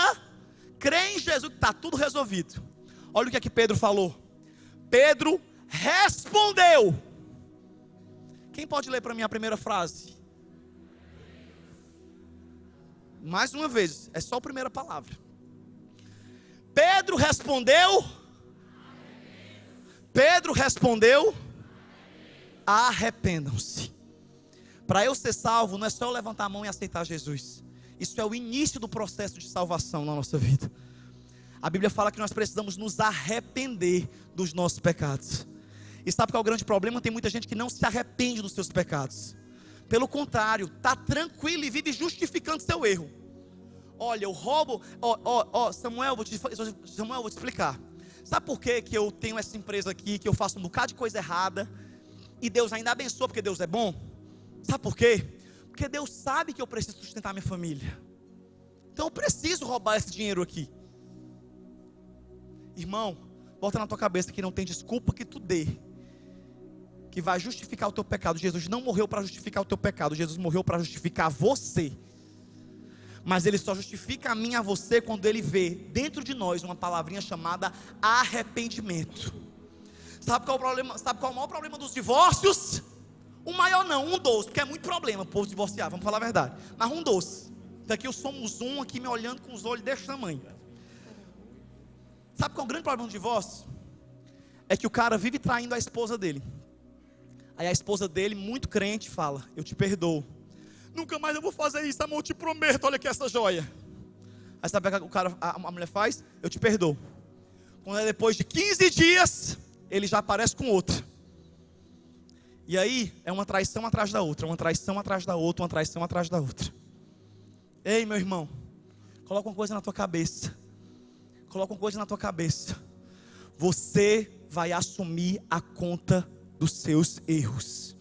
crê em Jesus, está tudo resolvido. Olha o que é que Pedro falou. Pedro respondeu. Quem pode ler para mim a primeira frase? Mais uma vez, é só a primeira palavra. Pedro respondeu. Pedro respondeu: arrependam-se. Para eu ser salvo, não é só eu levantar a mão e aceitar Jesus. Isso é o início do processo de salvação na nossa vida. A Bíblia fala que nós precisamos nos arrepender dos nossos pecados. E sabe qual é o grande problema? Tem muita gente que não se arrepende dos seus pecados. Pelo contrário, está tranquilo e vive justificando seu erro. Olha, eu roubo. Samuel, vou te explicar. Sabe por que eu tenho essa empresa aqui, que eu faço um bocado de coisa errada, e Deus ainda abençoa porque Deus é bom? Sabe por quê? Porque Deus sabe que eu preciso sustentar minha família. Então eu preciso roubar esse dinheiro aqui. Irmão, bota na tua cabeça que não tem desculpa que tu dê que vai justificar o teu pecado. Jesus não morreu para justificar o teu pecado. Jesus morreu para justificar você. Mas Ele só justifica a mim e a você quando Ele vê dentro de nós uma palavrinha chamada arrependimento. Sabe qual é o problema? Sabe qual é o maior problema dos divórcios? O maior não, um dos, porque é muito problema o povo divorciar, vamos falar a verdade. Mas um dos. Daqui eu somos um aqui me olhando com os olhos desse tamanho. Sabe qual é o grande problema do divórcio? É que o cara vive traindo a esposa dele. Aí a esposa dele, muito crente, fala: eu te perdoo. Nunca mais eu vou fazer isso, amor, eu te prometo, olha aqui essa joia. Aí sabe o que a mulher faz? Eu te perdoo. Quando é depois de 15 dias, ele já aparece com outra. E aí, é uma traição atrás da outra, uma traição atrás da outra, uma traição atrás da outra. Ei, meu irmão, coloca uma coisa na tua cabeça. Coloca uma coisa na tua cabeça. Você vai assumir a conta dos seus erros.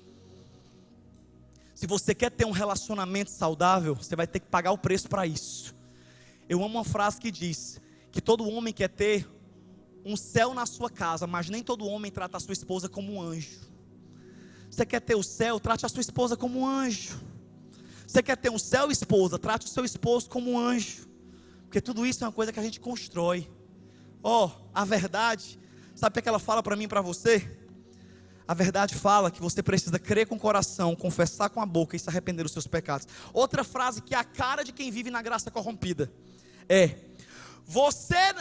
Se você quer ter um relacionamento saudável, você vai ter que pagar o preço para isso. Eu amo uma frase que diz que todo homem quer ter um céu na sua casa, mas nem todo homem trata a sua esposa como um anjo. Você quer ter o céu, trate a sua esposa como um anjo. Você quer ter um céu, esposa, trate o seu esposo como um anjo. Porque tudo isso é uma coisa que a gente constrói. A verdade, sabe o que ela fala para mim e para você? A verdade fala que você precisa crer com o coração, confessar com a boca e se arrepender dos seus pecados. Outra frase que é a cara de quem vive na graça corrompida é: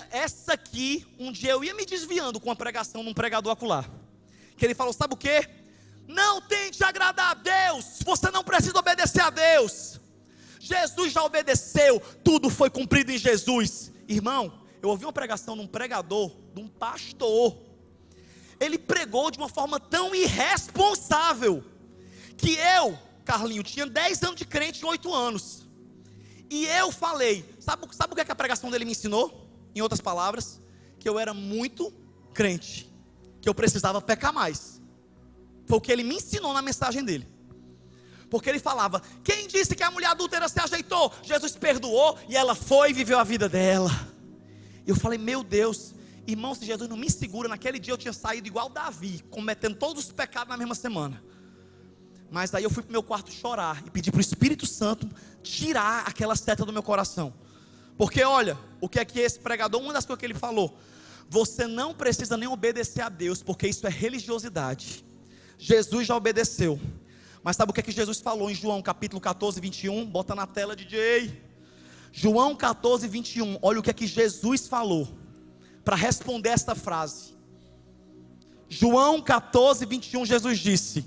essa aqui, um dia eu ia me desviando com a pregação de um pregador acolá, que ele falou, sabe o que? Não tente agradar a Deus, você não precisa obedecer a Deus. Jesus já obedeceu, tudo foi cumprido em Jesus. Irmão, eu ouvi uma pregação de um pregador, de um pastor. Ele pregou de uma forma tão irresponsável, que eu, Carlinho, tinha 10 anos de crente em 8 anos. E eu falei, sabe o que é que a pregação dele me ensinou? Em outras palavras, que eu era muito crente, que eu precisava pecar mais. Foi o que ele me ensinou na mensagem dele. Porque ele falava, quem disse que a mulher adúltera se ajeitou? Jesus perdoou e ela foi e viveu a vida dela. Eu falei, meu Deus, irmão, se Jesus não me segura, naquele dia eu tinha saído igual Davi, cometendo todos os pecados na mesma semana. Mas aí eu fui para o meu quarto chorar e pedir para o Espírito Santo tirar aquela seta do meu coração. Porque olha, o que é que esse pregador, uma das coisas que ele falou: você não precisa nem obedecer a Deus, porque isso é religiosidade. Jesus já obedeceu. Mas sabe o que é que Jesus falou em João capítulo 14, 21? Bota na tela, DJ. João 14, 21. Olha o que é que Jesus falou para responder esta frase. João 14, 21, Jesus disse: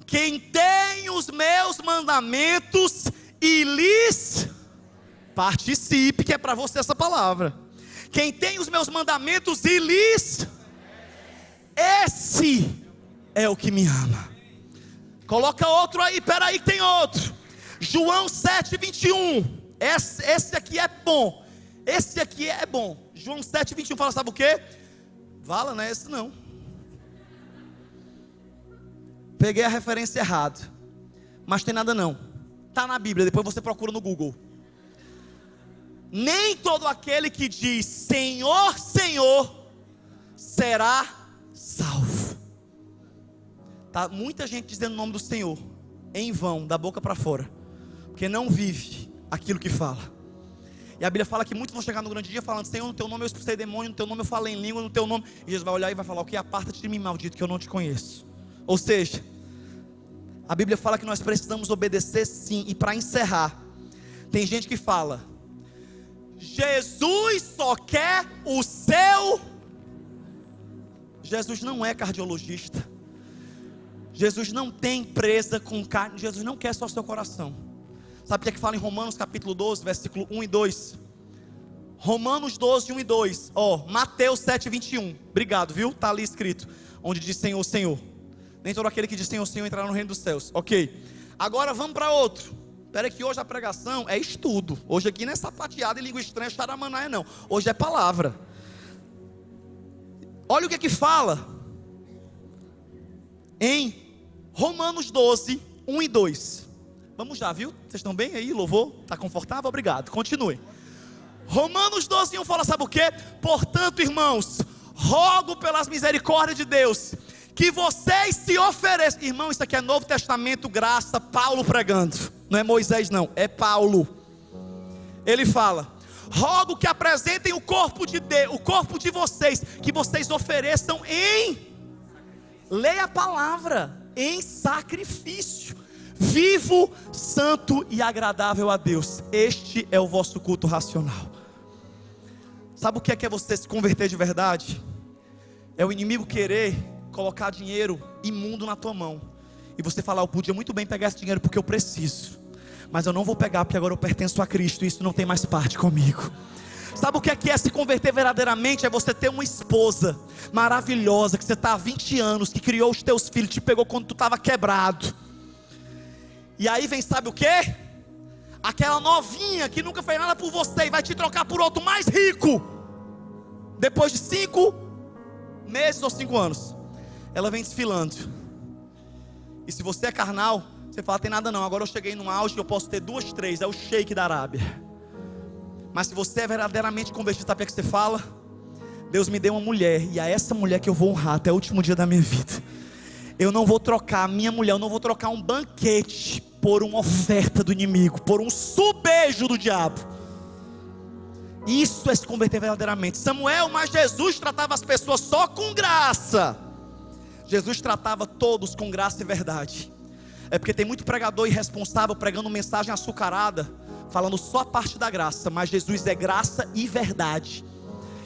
quem tem os meus mandamentos e lhes participe, que é para você essa palavra. Quem tem os meus mandamentos e lhes, esse é o que me ama. Coloca outro aí, peraí que tem outro. João 7, 21. Esse aqui é bom. Esse aqui é bom. João 7, 21 fala, sabe o que? Vala, não é esse não. Peguei a referência errada, mas tem nada não. Está na Bíblia, depois você procura no Google. Nem todo aquele que diz Senhor, Senhor, será salvo. Tá muita gente dizendo o nome do Senhor em vão, da boca para fora, porque não vive aquilo que fala. E a Bíblia fala que muitos vão chegar no grande dia falando: Senhor, no teu nome eu expulsei demônio, no teu nome eu falei em língua, no teu nome. E Jesus vai olhar e vai falar: o que? Aparta-te de mim, maldito, que eu não te conheço. Ou seja, a Bíblia fala que nós precisamos obedecer sim. E para encerrar, tem gente que fala: Jesus só quer o seu. Jesus não é cardiologista. Jesus não tem presa com carne. Jesus não quer só o seu coração. Sabe o que é que fala em Romanos capítulo 12, versículo 1 e 2? Romanos 12, 1 e 2. Mateus 7, 21. Obrigado, viu? Está ali escrito. Onde diz Senhor, Senhor. Nem todo aquele que diz Senhor, Senhor entrará no reino dos céus. Ok. Agora vamos para outro. Espera que hoje a pregação é estudo. Hoje aqui não é sapateada e língua estranha, charamanaia não. Hoje é palavra. Olha o que fala em Romanos 12, 1 e 2. Vamos já, viu? Vocês estão bem aí? Louvor? Está confortável? Obrigado. Continue. Romanos 12, 1 fala, sabe o que? Portanto, irmãos, rogo pelas misericórdias de Deus, que vocês se ofereçam. Irmão, isso aqui é Novo Testamento, graça, Paulo pregando. Não é Moisés não, é Paulo. Ele fala, rogo que apresentem o corpo de vocês, que vocês ofereçam leia a palavra, em sacrifício, vivo, santo e agradável a Deus. Este é o vosso culto racional. Sabe o que é você se converter de verdade? É o inimigo querer colocar dinheiro imundo na tua mão, e você falar, eu podia muito bem pegar esse dinheiro porque eu preciso, mas eu não vou pegar porque agora eu pertenço a Cristo, e isso não tem mais parte comigo. Sabe o que é se converter verdadeiramente? É você ter uma esposa maravilhosa, que você está há 20 anos, que criou os teus filhos, te pegou quando tu estava quebrado, e aí vem, sabe o que? Aquela novinha que nunca fez nada por você e vai te trocar por outro mais rico, depois de 5 meses ou 5 anos, ela vem desfilando. E se você é carnal, você fala, tem nada não, agora eu cheguei num auge que eu posso ter 2, 3, é o sheik da Arábia. Mas se você é verdadeiramente convertido, sabe o que você fala? Deus me deu uma mulher, e é essa mulher que eu vou honrar até o último dia da minha vida. Eu não vou trocar a minha mulher, eu não vou trocar um banquete por uma oferta do inimigo, por um subejo do diabo. Isso é se converter verdadeiramente. Samuel, mas Jesus tratava as pessoas só com graça. Jesus tratava todos com graça e verdade. É porque tem muito pregador irresponsável pregando mensagem açucarada, falando só a parte da graça, mas Jesus é graça e verdade.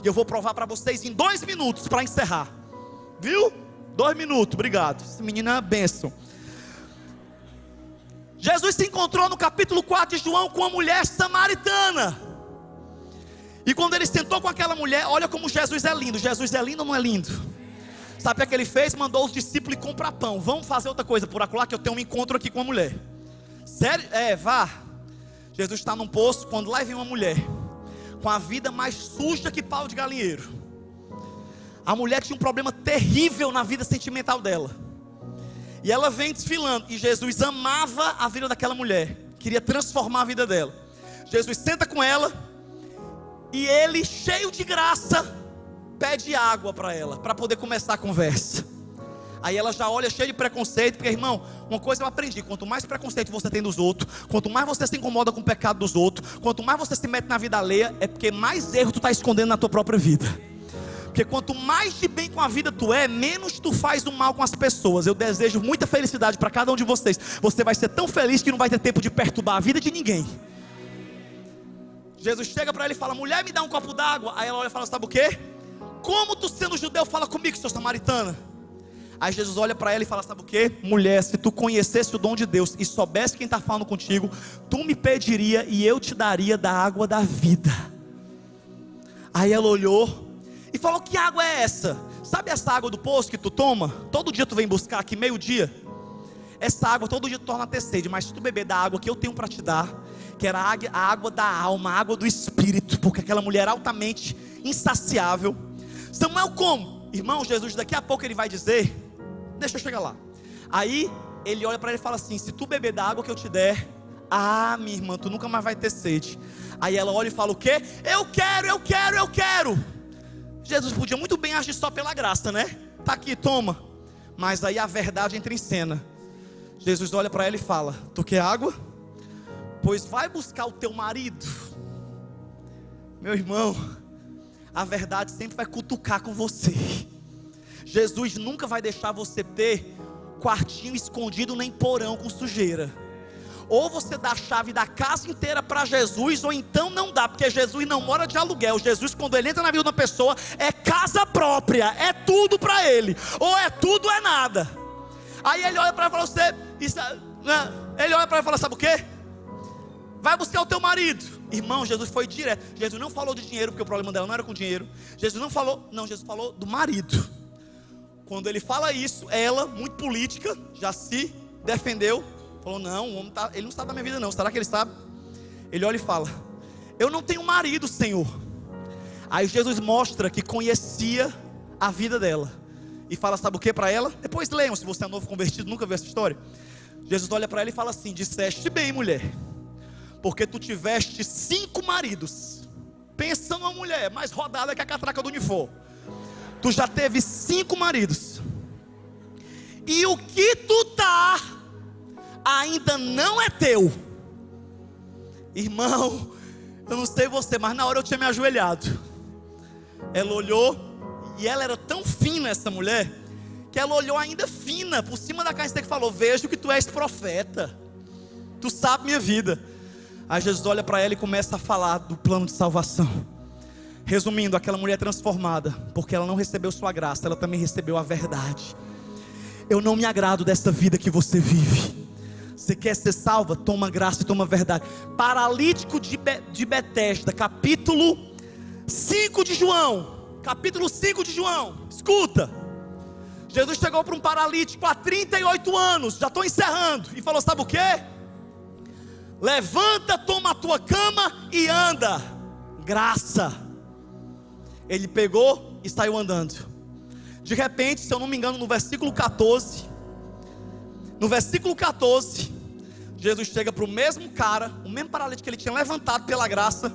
E eu vou provar para vocês em 2 minutos para encerrar. Viu? 2 minutos, obrigado. Essa menina é uma bênção. Jesus se encontrou no capítulo 4 de João com uma mulher samaritana. E quando ele sentou com aquela mulher, olha como Jesus é lindo. Jesus é lindo ou não é lindo? Sabe o que ele fez? Mandou os discípulos ir comprar pão. Vamos fazer outra coisa por acolá, que eu tenho um encontro aqui com uma mulher. Sério? Vá. Jesus está num poço, quando lá vem uma mulher com a vida mais suja que pau de galinheiro. A mulher tinha um problema terrível na vida sentimental dela, e ela vem desfilando, e Jesus amava a vida daquela mulher, queria transformar a vida dela. Jesus senta com ela, e ele, cheio de graça, pede água para ela, para poder começar a conversa. Aí ela já olha cheia de preconceito, porque, irmão, uma coisa eu aprendi: quanto mais preconceito você tem dos outros, quanto mais você se incomoda com o pecado dos outros, quanto mais você se mete na vida alheia, é porque mais erro tu está escondendo na tua própria vida. Porque quanto mais de bem com a vida tu é, menos tu faz o mal com as pessoas. Eu desejo muita felicidade para cada um de vocês. Você vai ser tão feliz que não vai ter tempo de perturbar a vida de ninguém. Jesus chega para ela e fala: mulher, me dá um copo d'água. Aí ela olha e fala: sabe o quê? Como tu sendo judeu fala comigo, seu samaritana? Aí Jesus olha para ela e fala: sabe o quê? Mulher, se tu conhecesse o dom de Deus e soubesse quem está falando contigo, tu me pediria e eu te daria da água da vida. Aí ela olhou e falou: que água é essa? Sabe essa água do poço que tu toma? Todo dia tu vem buscar aqui, meio-dia. Essa água todo dia tu torna a ter sede, mas se tu beber da água que eu tenho para te dar, que era a água da alma, a água do espírito, porque aquela mulher era altamente insaciável. Samuel, como? Irmão, Jesus daqui a pouco ele vai dizer, deixa eu chegar lá. Aí ele olha para ele e fala assim: se tu beber da água que eu te der, minha irmã, tu nunca mais vai ter sede. Aí ela olha e fala o quê? Eu quero. Jesus podia muito bem agir só pela graça, né? Tá aqui, toma. Mas aí a verdade entra em cena. Jesus olha para ela e fala: tu quer água? Pois vai buscar o teu marido. Meu irmão, a verdade sempre vai cutucar com você. Jesus nunca vai deixar você ter quartinho escondido nem porão com sujeira. Ou você dá a chave da casa inteira para Jesus, ou então não dá, porque Jesus não mora de aluguel. Jesus, quando ele entra na vida de uma pessoa, é casa própria, é tudo para ele. Ou é tudo ou é nada. Aí ele olha para ela e fala: ele olha para ela e fala: sabe o quê? Vai buscar o teu marido. Irmão, Jesus foi direto. Jesus não falou de dinheiro, porque o problema dela não era com dinheiro. Jesus não falou, não, Jesus falou do marido. Quando ele fala isso, ela, muito política, já se defendeu. Falou, não, o homem ele não sabe da minha vida não. Será que ele sabe? Ele olha e fala, eu não tenho marido, Senhor. Aí Jesus mostra que conhecia a vida dela. E fala, sabe o que para ela? Depois leiam, se você é novo convertido, nunca viu essa história. Jesus olha para ela e fala assim, disseste bem, mulher, porque tu tiveste 5 maridos. Pensa numa mulher mais rodada que a catraca do Unifor. Tu já teve 5 maridos. E o que tu tá ainda não é teu. Irmão, eu não sei você, mas na hora eu tinha me ajoelhado. Ela olhou, e ela era tão fina, essa mulher, que ela olhou ainda fina, por cima da cara, e falou, vejo que tu és profeta. Tu sabe minha vida. Aí Jesus olha para ela e começa a falar do plano de salvação. Resumindo, aquela mulher transformada, porque ela não recebeu sua graça, ela também recebeu a verdade. Eu não me agrado dessa vida que você vive. Você quer ser salva? Toma graça e toma verdade. Paralítico de Betesda, capítulo 5 de João. Capítulo 5 de João. Escuta. Jesus chegou para um paralítico há 38 anos. Já estou encerrando. E falou, sabe o que? Levanta, toma a tua cama e anda. Graça. Ele pegou e saiu andando. De repente, se eu não me engano, no versículo 14, Jesus chega para o mesmo cara, o mesmo paralítico que ele tinha levantado pela graça,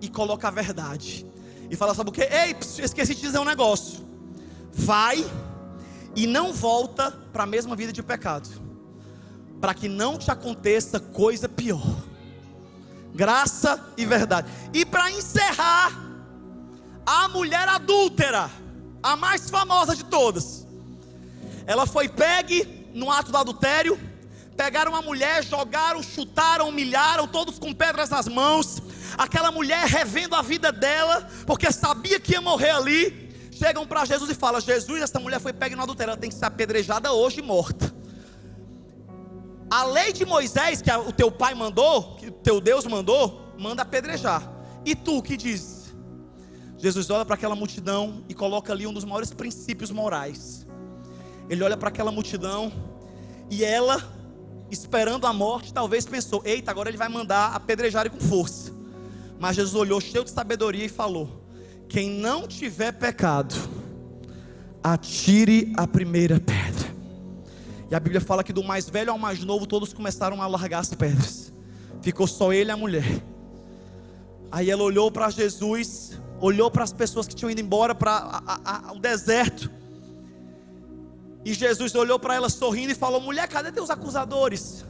e coloca a verdade. E fala, sabe o que? Ei, esqueci de dizer um negócio. Vai e não volta para a mesma vida de pecado, para que não te aconteça coisa pior. Graça e verdade. E para encerrar, a mulher adúltera, a mais famosa de todas, ela foi pegue no ato do adultério. Pegaram a mulher, jogaram, chutaram, humilharam, todos com pedras nas mãos. Aquela mulher revendo a vida dela, porque sabia que ia morrer ali. Chegam para Jesus e falam, Jesus, essa mulher foi pega no adultério, ela tem que ser apedrejada hoje e morta. A lei de Moisés, que o teu pai mandou, que o teu Deus mandou, manda apedrejar. E tu, o que dizes? Jesus olha para aquela multidão e coloca ali um dos maiores princípios morais. Ele olha para aquela multidão, e ela, esperando a morte, talvez pensou, eita, agora ele vai mandar apedrejar com força. Mas Jesus olhou cheio de sabedoria e falou, quem não tiver pecado, atire a primeira pedra. E a Bíblia fala que do mais velho ao mais novo, todos começaram a largar as pedras. Ficou só ele e a mulher. Aí ela olhou para Jesus, olhou para as pessoas que tinham ido embora para o deserto. E Jesus olhou para ela sorrindo e falou, mulher, cadê teus acusadores?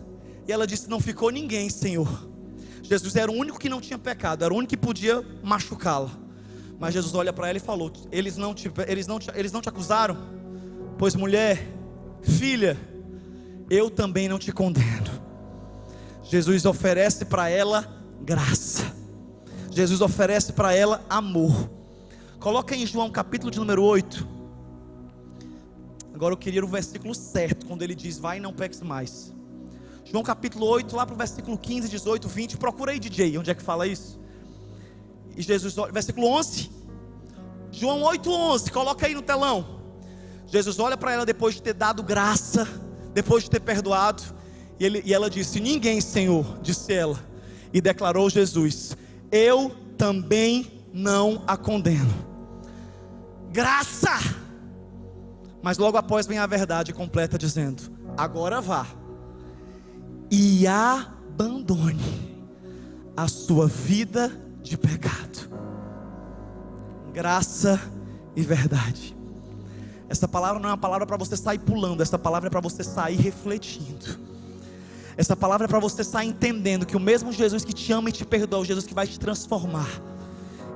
E ela disse, não ficou ninguém, Senhor. Jesus era o único que não tinha pecado, era o único que podia machucá-la. Mas Jesus olha para ela e falou, eles não te acusaram? Pois mulher, filha, eu também não te condeno. Jesus oferece para ela graça. Jesus oferece para ela amor. Coloca em João capítulo de número 8. Agora eu queria o versículo certo, quando ele diz, vai e não peques mais. João capítulo 8, lá para o versículo 15, 18, 20. Procura aí, DJ, onde é que fala isso? E Jesus, versículo 11. João 8, 11, coloca aí no telão. Jesus olha para ela depois de ter dado graça, depois de ter perdoado. E ela disse, ninguém, Senhor, disse ela. E declarou Jesus, eu também não a condeno. Graça. Mas logo após vem a verdade completa dizendo, agora vá e abandone a sua vida de pecado. Graça e verdade. Essa palavra não é uma palavra para você sair pulando, essa palavra é para você sair refletindo. Essa palavra é para você sair entendendo que o mesmo Jesus que te ama e te perdoa, é o Jesus que vai te transformar.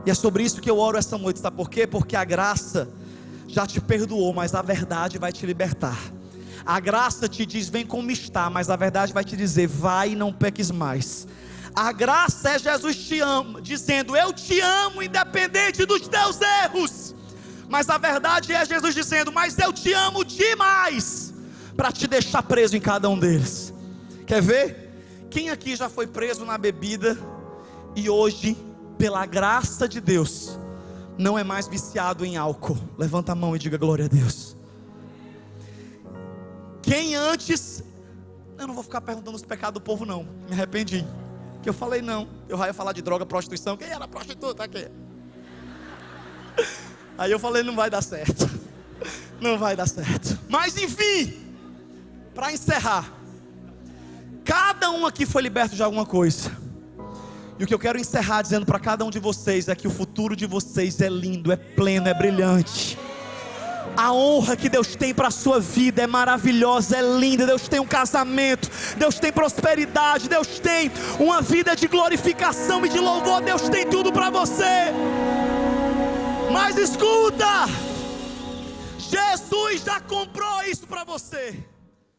E é sobre isso que eu oro essa noite, sabe por quê? Porque a graça já te perdoou, mas a verdade vai te libertar. A graça te diz, vem como está, mas a verdade vai te dizer, vai e não peques mais. A graça é Jesus te ama, dizendo, eu te amo independente dos teus erros. Mas a verdade é Jesus dizendo, mas eu te amo demais, para te deixar preso em cada um deles. Quer ver? Quem aqui já foi preso na bebida e hoje, pela graça de Deus, não é mais viciado em álcool. Levanta a mão e diga glória a Deus. Quem antes, eu não vou ficar perguntando os pecados do povo não, me arrependi, que eu falei não, eu já ia falar de droga, prostituição, quem era prostituta aqui? Aí eu falei não vai dar certo, não vai dar certo, mas enfim, para encerrar, cada um aqui foi liberto de alguma coisa, e o que eu quero encerrar dizendo para cada um de vocês é que o futuro de vocês é lindo, é pleno, é brilhante. A honra que Deus tem para a sua vida é maravilhosa, é linda. Deus tem um casamento, Deus tem prosperidade, Deus tem uma vida de glorificação e de louvor. Deus tem tudo para você. Mas escuta, Jesus já comprou isso para você.